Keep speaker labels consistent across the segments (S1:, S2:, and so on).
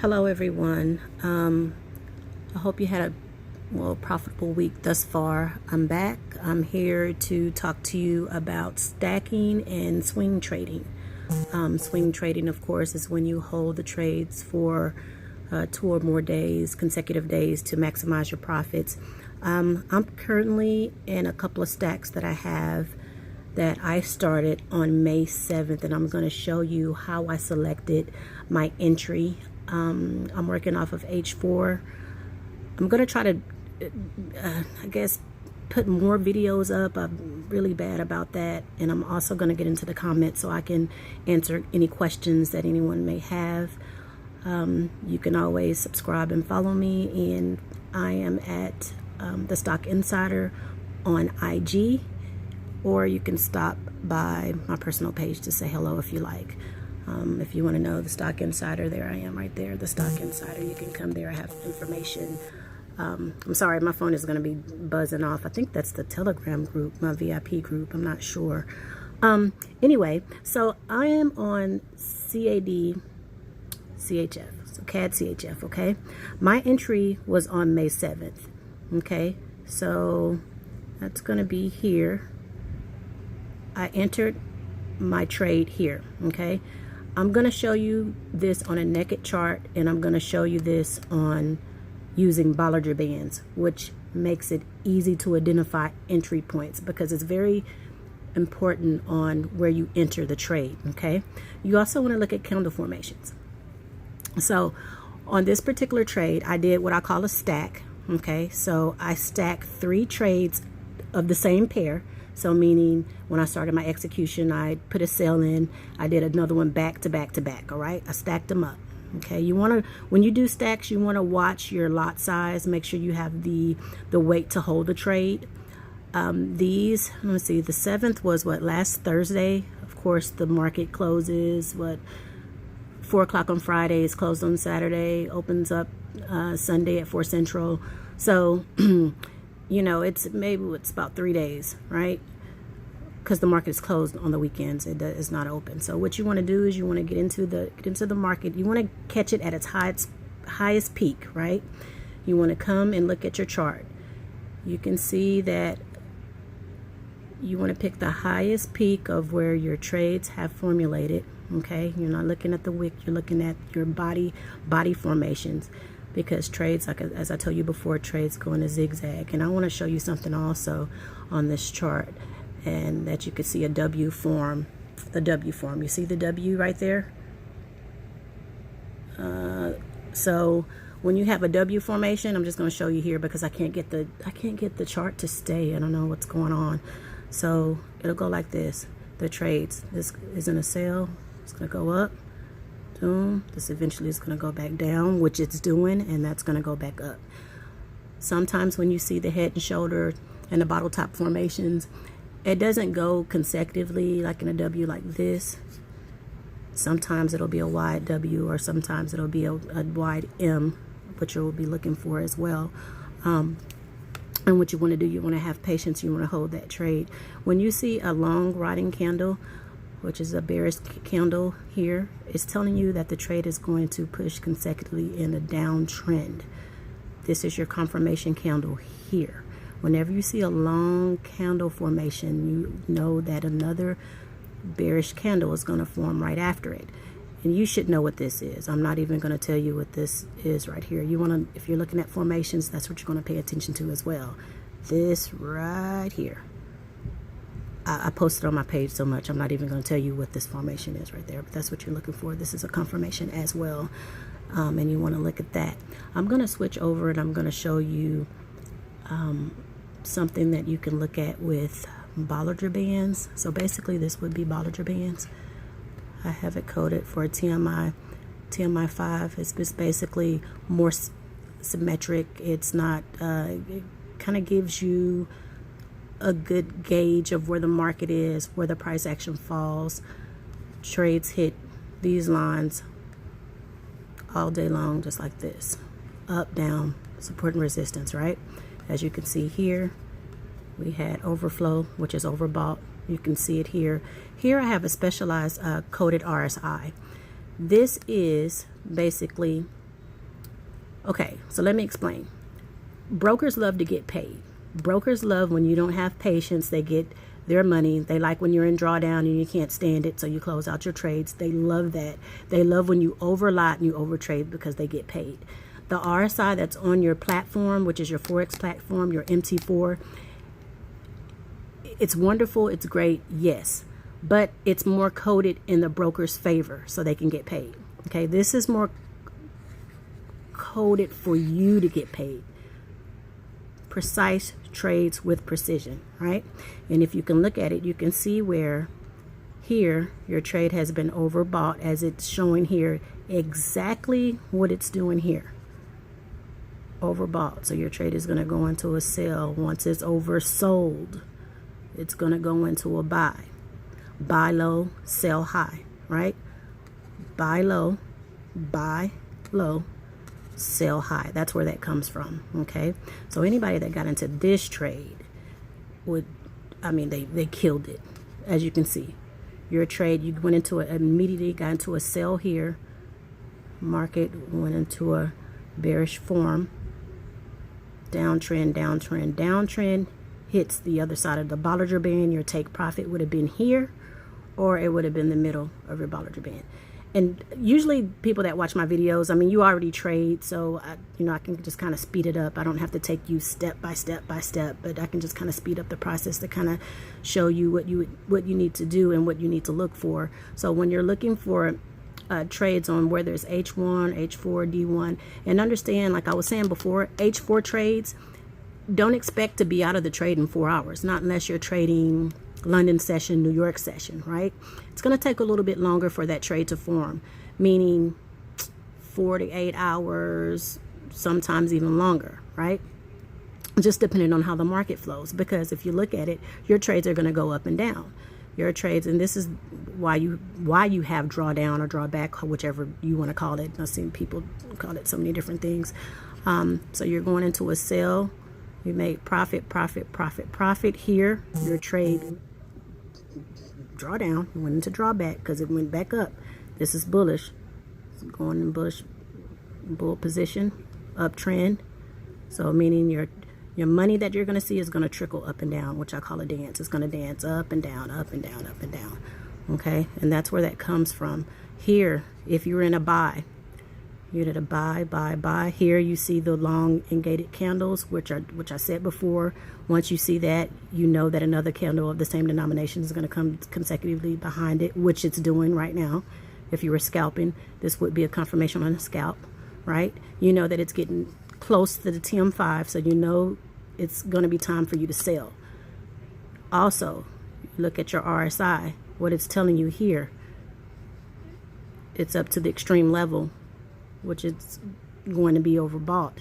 S1: Hello everyone. I hope you had a profitable week thus far. I'm back. I'm here to talk to you about stacking and swing trading. Swing trading, of course, is when you hold the trades for 2 or more days, consecutive days, to maximize your profits. I'm currently in a couple of stacks that I have that I started on May 7th, and I'm going to show you how I selected my entry. I'm working off of H4. I'm going to try to, I guess, put more videos up. I'm really bad about that, and I'm also going to get into the comments so I can answer any questions that anyone may have. You can always subscribe and follow me, and I am at the Stock Insider on IG, or you can stop by my personal page to say hello if you like. If you want to know the Stock Insider, there I am right there, the Stock Insider. You can come there. I have information. I'm sorry, my phone is going to be buzzing off. I think that's the Telegram group, my VIP group. I'm not sure. Anyway, so I am on CAD CHF, so CAD CHF, okay? My entry was on May 7th, okay? So that's going to be here. I entered my trade here, okay? I'm going to show you this on a naked chart, and I'm going to show you this on using Bollinger Bands, which makes it easy to identify entry points because it's very important on where you enter the trade, okay? You also want to look at candle formations. So on this particular trade, I did what I call a stack, okay? So I stacked 3 trades of the same pair. So meaning when I started my execution, I put a sell in, I did another one back to back to back, all right? I stacked them up, okay? You want to, when you do stacks, you want to watch your lot size, make sure you have the weight to hold the trade. These, let me see, the 7th was what, last Thursday? Of course, the market closes, 4 o'clock on Friday, it's closed on Saturday, opens up Sunday at 4 Central. So, you know, it's about 3 days, right? Because the market is closed on the weekends. It's not open. So what you want to do is you want to get into the market. You want to catch it at its highest peak, right? You want to come and look at your chart. You can see that you want to pick the highest peak of where your trades have formulated, okay? You're not looking at the wick, you're looking at your body formations. Because trades, like as I told you before, trades go in a zigzag. And I want to show you something also on this chart, and that you could see a W form, the W form. You see the W right there? So when you have a W formation, I'm just going to show you here because I can't get the chart to stay. I don't know what's going on. So it'll go like this. The trades, this isn't a sell. It's going to go up. Boom. This eventually is going to go back down, which it's doing, and that's going to go back up. Sometimes when you see the head and shoulder and the bottle top formations, it doesn't go consecutively like in a W like this. Sometimes it'll be a wide W, or sometimes it'll be a wide M, which you'll be looking for as well. And what you want to do, you want to have patience. You want to hold that trade. When you see a long riding candle, which is a bearish candle here, it's telling you that the trade is going to push consecutively in a downtrend. This is your confirmation candle here. Whenever you see a long candle formation, you know that another bearish candle is going to form right after it. And you should know what this is. I'm not even going to tell you what this is right here. You want to, if you're looking at formations, that's what you're going to pay attention to as well. This right here. I posted on my page so much, I'm not even going to tell you what this formation is right there, but that's what you're looking for. This is a confirmation as well, and you want to look at that. I'm going to switch over, and I'm going to show you something that you can look at with Bollinger Bands. So basically, this would be Bollinger Bands. I have it coded for a TMI 5. It's just basically more symmetric. It's not, it kind of gives you a good gauge of where the market is, where the price action falls. Trades hit these lines all day long, just like this. Up, down, support and resistance, right? As you can see here, we had overflow, which is overbought. You can see it here. Here I have a specialized coded RSI. This is basically Okay, so let me explain. Brokers love to get paid. Brokers love when you don't have patience. They get their money. They like when you're in drawdown and you can't stand it, so you close out your trades. They love that. They love when you overlot and you overtrade because they get paid. The RSI that's on your platform, which is your Forex platform, your MT4, it's wonderful, it's great, yes, but it's more coded in the broker's favor so they can get paid. Okay, this is more coded for you to get paid. Precise trades with precision, right? And if you can look at it, you can see where here your trade has been overbought, as it's showing here exactly what it's doing here. Overbought. So your trade is going to go into a sell. Once it's oversold, it's going to go into a buy. Buy low, sell high, right? Buy low, sell high. That's where that comes from. Okay, so anybody that got into this trade would, I mean, they killed it. As you can see, your trade, you went into it immediately, got into a sell here. Market went into a bearish form. Downtrend, downtrend, downtrend, hits the other side of the Bollinger Band. Your take profit would have been here, or it would have been the middle of your Bollinger Band. And usually people that watch my videos, I mean, you already trade, so I can just kind of speed it up. I don't have to take you step by step, but I can just kind of speed up the process to kind of show you what you need to do and what you need to look for. So when you're looking for trades on whether it's H1, H4, D1, and understand, like I was saying before, H4 trades, don't expect to be out of the trade in 4 hours, not unless you're trading London session, New York session, right? It's going to take a little bit longer for that trade to form, meaning 48 hours, sometimes even longer, right? Just depending on how the market flows, because if you look at it, your trades are going to go up and down. Your trades, and this is why you have drawdown or drawback, whichever you want to call it. I've seen people call it so many different things. So you're going into a sell. You make profit here. Your trade drawdown, you went into drawback because it went back up. This is bullish. It's going in bullish, bull position, uptrend. So meaning your money that you're going to see is going to trickle up and down, which I call a dance. It's going to dance up and down, up and down, up and down. Okay, and that's where that comes from. Here, if you're in a buy, you did a buy. Here you see the long elongated candles, which I said before. Once you see that, you know that another candle of the same denomination is going to come consecutively behind it, which it's doing right now. If you were scalping, this would be a confirmation on a scalp, right? You know that it's getting close to the TM5, so you know it's going to be time for you to sell. Also, look at your RSI, what it's telling you here. It's up to the extreme level, which is going to be overbought,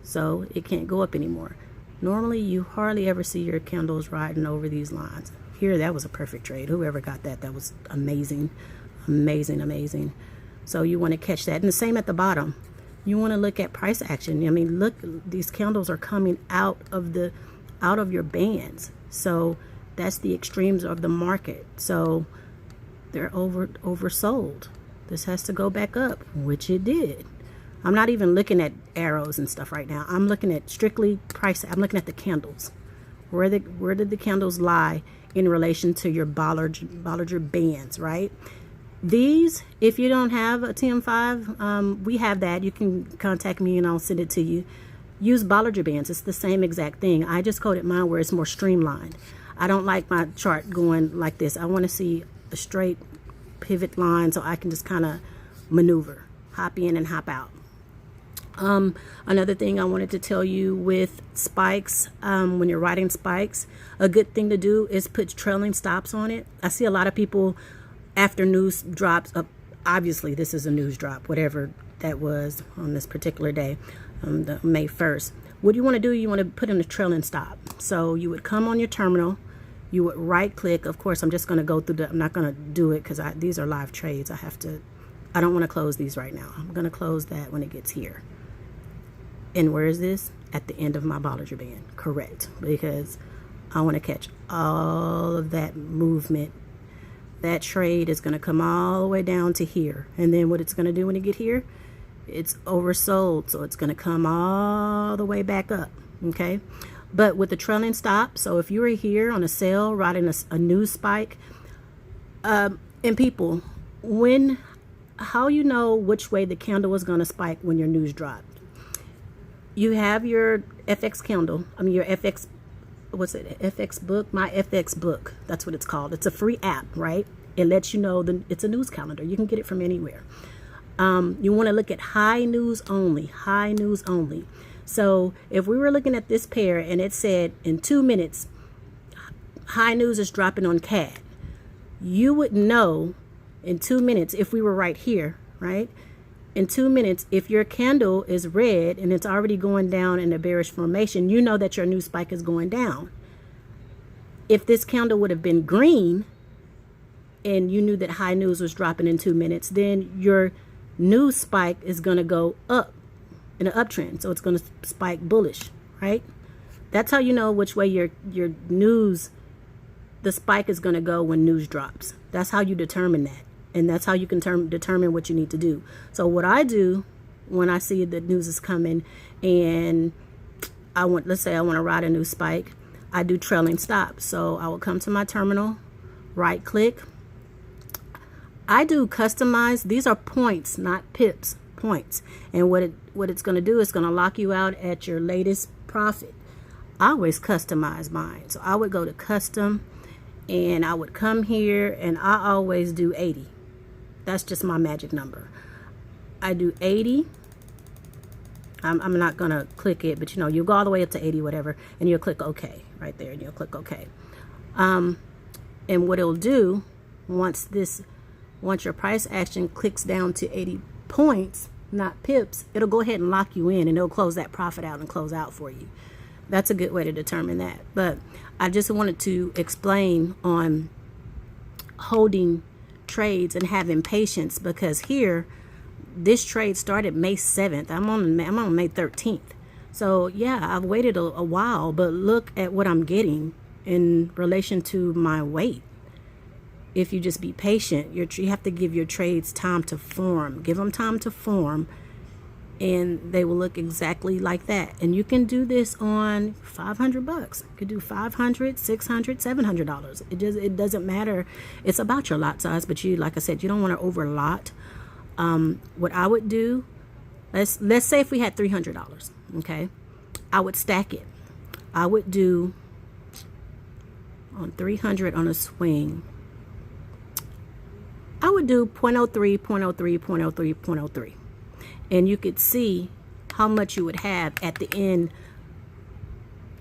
S1: so it can't go up anymore. Normally you hardly ever see your candles riding over these lines. Here, that was a perfect trade. Whoever got that, that was amazing. Amazing. So you want to catch that. And the same at the bottom. You want to look at price action. I mean, look, these candles are coming out of your bands. So that's the extremes of the market. So they're oversold. This has to go back up, which it did. I'm not even looking at arrows and stuff right now. I'm looking at strictly price. I'm looking at the candles. Where did the candles lie in relation to your Bollinger bands, right? These, if you don't have a TM5, we have that. You can contact me and I'll send it to you. Use Bollinger bands. It's the same exact thing. I just coded mine where it's more streamlined. I don't like my chart going like this. I want to see a straight pivot line so I can just kind of maneuver, hop in and hop out. Another thing I wanted to tell you with spikes, when you're riding spikes, a good thing to do is put trailing stops on it. I see a lot of people after news drops up. Obviously this is a news drop, whatever that was on this particular day, the May 1st. What do you want to do? You want to put in a trailing stop. So you would come on your terminal, you would right click. Of course, I'm just going to go through I'm not going to do it because these are live trades. I don't want to close these right now. I'm going to close that when it gets here. And where is this? At the end of my Bollinger Band. Correct. Because I want to catch all of that movement. That trade is going to come all the way down to here. And then what it's going to do when you get here, It's oversold, so it's going to come all the way back up. Okay, but with the trailing stop, so if you were here on a sale riding a news spike, and people, how you know which way the candle is going to spike when your news dropped? You have your FX candle, your FX, what's it, FX book, my FX book, that's what it's called. It's a free app, right? It lets you know it's a news calendar. You can get it from anywhere. You want to look at high news only, high news only. So if we were looking at this pair and it said in 2 minutes, high news is dropping on CAD, you would know in 2 minutes, if we were right here, right? In 2 minutes, if your candle is red and it's already going down in a bearish formation, you know that your news spike is going down. If this candle would have been green and you knew that high news was dropping in 2 minutes, then your news spike is going to go up in an uptrend. So it's going to spike bullish, right? That's how you know which way your news, the spike is going to go when news drops. That's how you determine that. And that's how you can determine what you need to do. So what I do when I see that news is coming and let's say I want to ride a news spike, I do trailing stop. So I will come to my terminal, right click. I do customize. These are points, not pips, points. And what it's going to do is going to lock you out at your latest profit. I always customize mine. So I would go to custom and I would come here and I always do 80. That's just my magic number. I do 80. I'm not going to click it, but you'll go all the way up to 80, whatever, and you'll click OK right there, and you'll click OK. And what it'll do, once your price action clicks down to 80 points, not pips, it'll go ahead and lock you in, and it'll close that profit out and close out for you. That's a good way to determine that. But I just wanted to explain on holding trades and having patience, because here this trade started May 7th. I'm on May 13th. So yeah, I've waited a while, but look at what I'm getting in relation to my wait. If you just be patient, you have to give your trades time to form. Give them time to form, and they will look exactly like that. And you can do this on $500. You could do $500, $600, $700. It doesn't matter. It's about your lot size, but like I said, you don't want to over lot. What I would do, let's say if we had $300, okay, I would stack it. I would do on 300 on a swing. I would do 0.03, 0.03, 0.03, 0.03. And you could see how much you would have at the end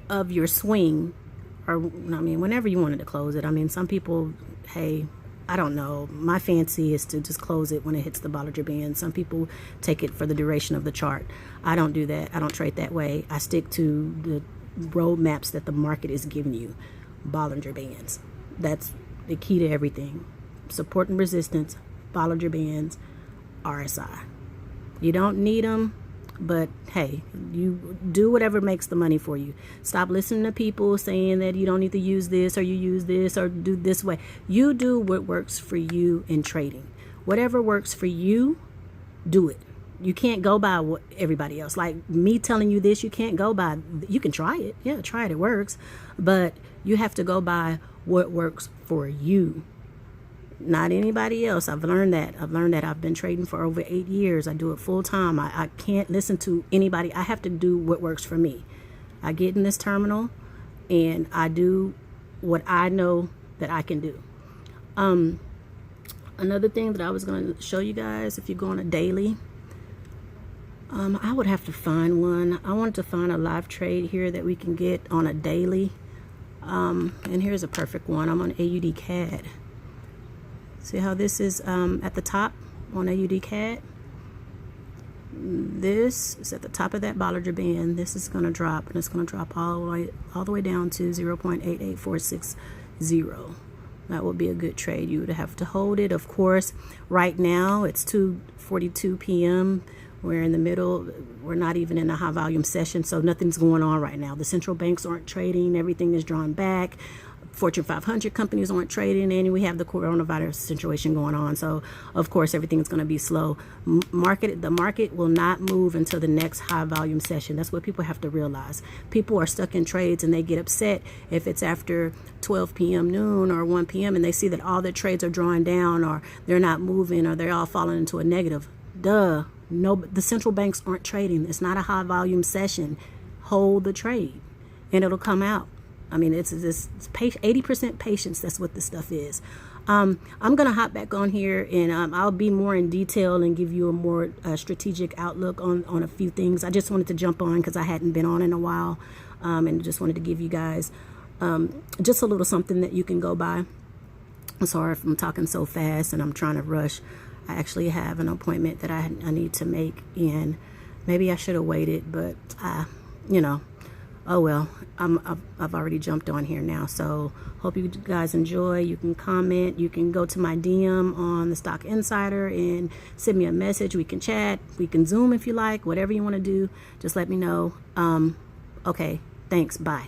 S1: of your swing, or whenever you wanted to close it. Some people, hey, I don't know, my fancy is to just close it when it hits the Bollinger Band. Some people take it for the duration of the chart. I don't do that. I don't trade that way. I stick to the roadmaps that the market is giving you. Bollinger Bands. That's the key to everything. Support and resistance, Bollinger Bands, RSI. You don't need them, but hey, you do whatever makes the money for you. Stop listening to people saying that you don't need to use this, or you use this, or do this way. You do what works for you in trading. Whatever works for you, do it. You can't go by what everybody else, like me telling you this, you can't go by. You can try it. Yeah, try it. It works. But you have to go by what works for you, not anybody else. I've learned that. I've been trading for over 8 years. I do it full time. I can't listen to anybody. I have to do what works for me. I get in this terminal and I do what I know that I can do. Another thing that I was going to show you guys, if you go on a daily, I would have to find one. I wanted to find a live trade here that we can get on a daily. And here's a perfect one. I'm on AUD CAD. See how this is at the top on AUD CAD? This is at the top of that Bollinger Band. This is going to drop, and it's going to drop all the way down to 0.88460. That would be a good trade. You would have to hold it. Of course, right now it's 2:42 p.m. We're in the middle. We're not even in a high volume session, so nothing's going on right now. The central banks aren't trading. Everything is drawn back. Fortune 500 companies aren't trading, and we have the coronavirus situation going on. So, of course, everything's going to be slow. The market will not move until the next high volume session. That's what people have to realize. People are stuck in trades, and they get upset if it's after 12 p.m. noon or 1 p.m. and they see that all their trades are drawing down, or they're not moving, or they're all falling into a negative. Duh. No, the central banks aren't trading. It's not a high volume session. Hold the trade, and it'll come out. I mean, it's 80% patience. That's what this stuff is. I'm going to hop back on here, and I'll be more in detail and give you a more strategic outlook on a few things. I just wanted to jump on because I hadn't been on in a while, and just wanted to give you guys just a little something that you can go by. I'm sorry if I'm talking so fast and I'm trying to rush. I actually have an appointment that I need to make, and maybe I should have waited, but oh well, I've already jumped on here now. So hope you guys enjoy. You can comment. You can go to my DM on the Stock Insider and send me a message. We can chat. We can Zoom if you like. Whatever you want to do, just let me know. Okay, thanks. Bye.